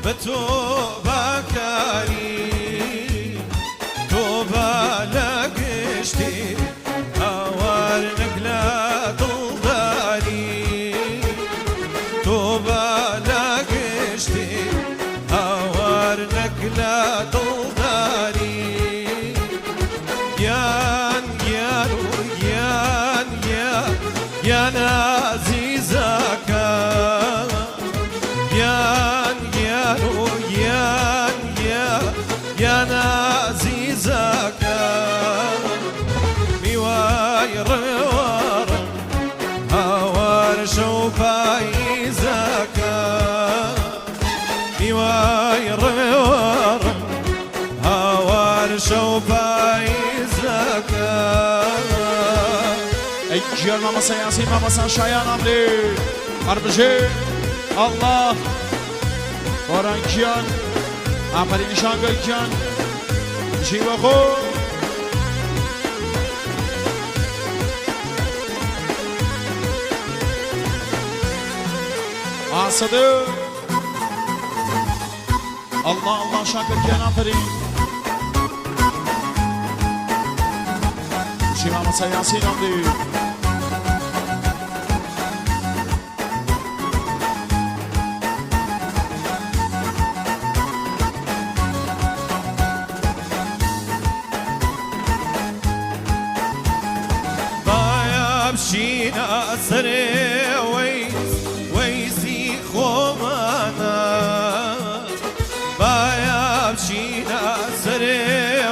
بتو باكاري توبا لقشتي هوار نقلا طلداري توبا لقشتي هوار نقلا طلداري يان يان يان يان يان عزيزك يان يان يان يان يان عزيزك ميواي روار هوار شوفايزك ميواي روار هوار شوفايزك اجيال ماما سياسي ماما ساشايان عملي اربجي الله وران كيان عمري نشانقل كيان جي وخو صدق الله الله شاكر كيان عمري جي ماما سياسي عملي شينا سري ويزي خومانا بايا بشينا سري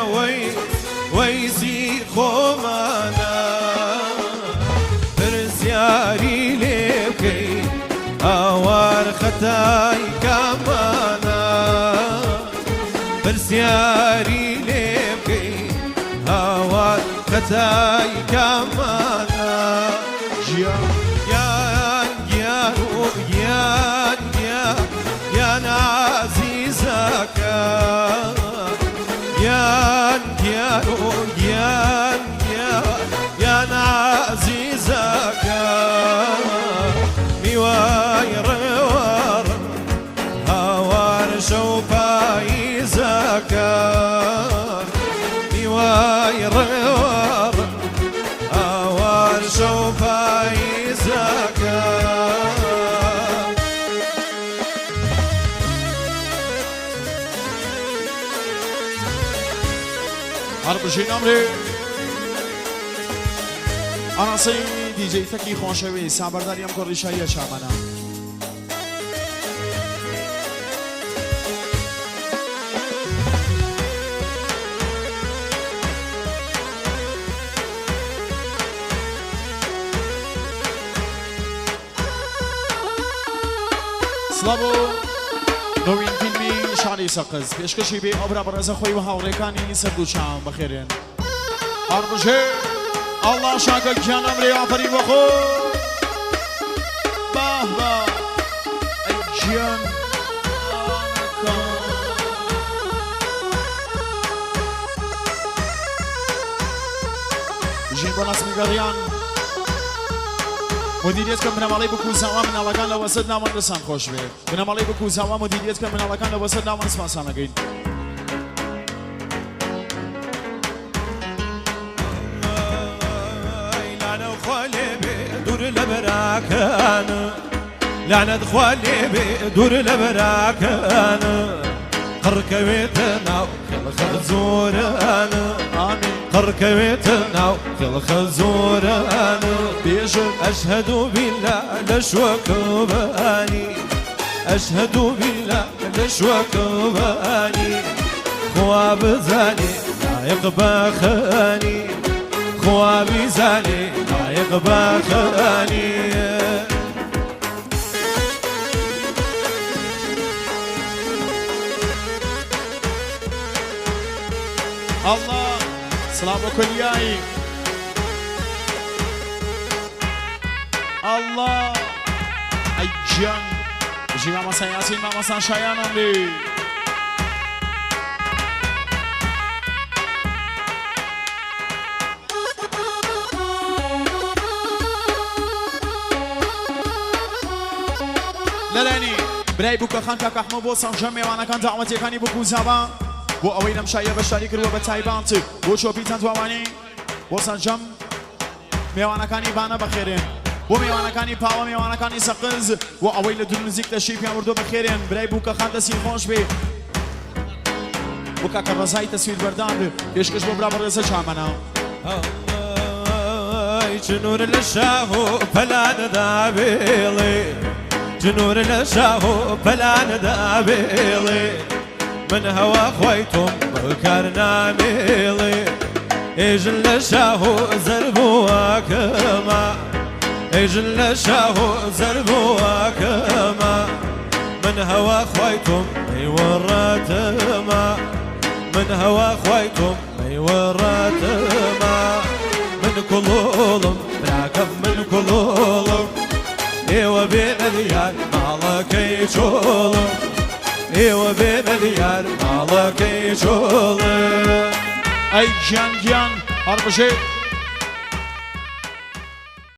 ويزي خومانا برزياري لبكي اوار ختاي كمانا برزياري لبكي اوار ختاي كمانا يان يان يان يان يان عزيزك يان يان يان يان يان عزيزك ميواي روار هوار شوفايزك ميواي روار هوار شوفايزك اربجي عمري انا سي دي جي تكي خوشوي صبرداري ام كوري شايه شامانا سلابو نوین فیلمی شانی سقز پیشکشی به ابرا برز خوی و هاوریکانی سردوچام بخیرین اربجه الله شاکر کیان امری آفرین و خو باه باه ای جیان جین باناس میگریان مدیریت کن بنامالی بکوزاوا من علاقان لواسط نامان رسان خوش به بنامالی بکوزاوا مدیریت کن من علاقان لواسط نامان سپاسان نگین لعنة خوالي بدور لبراكان لعنة خوالي بدور لبراكان قركويتنا وكل خزوران آمين قركويتنا وكل خزوران بيجن أشهد بالله لشوك باني أشهد بالله لشوك باني خواب زاني لايق باخاني خواب زاني لايق باخاني الله سلام كلياي الله اي جان جي ماما سان ياسين ماما سان شايان عمري لالاني برای بوکە خان کاکە ئەحمەد بۆ سەنجەم میوانەکان داوەتیەکانی بۆ کوزاوە بۆ ئەوەی لەم شایە بەشداری کردووە بە تایبەت بۆ چۆپی چەند وانەی بۆ سەنجەم میوانەکانی بانە بەخێرێن بۆ میوانەکانی پاوە میوانەکانی سەقز بۆ ئەوەی لە دوور نزیک تەشریف پیان وردۆ بەخێرێن برای بوکە خان دەستی خۆش بێ بۆ کاکە ڕەزای تەسویر بەردان پێشکەش بۆ برا بەڕێزە چامەنە جنور للشاه فلان دابيلي جنور للشاه فلان دابيلي من هوا خويتم بكرنا ميلي اجل للشاه زربوا كما اجل للشاه زربوا كما من هوا خويتم اي وراتما من هوا خويتم اي وراتما من كلهم راكب من كلهم ايوه بين ديار مالك يشولم ايوه بين ديار مالك يشولم ئەی گیان گیان هەڕبژێ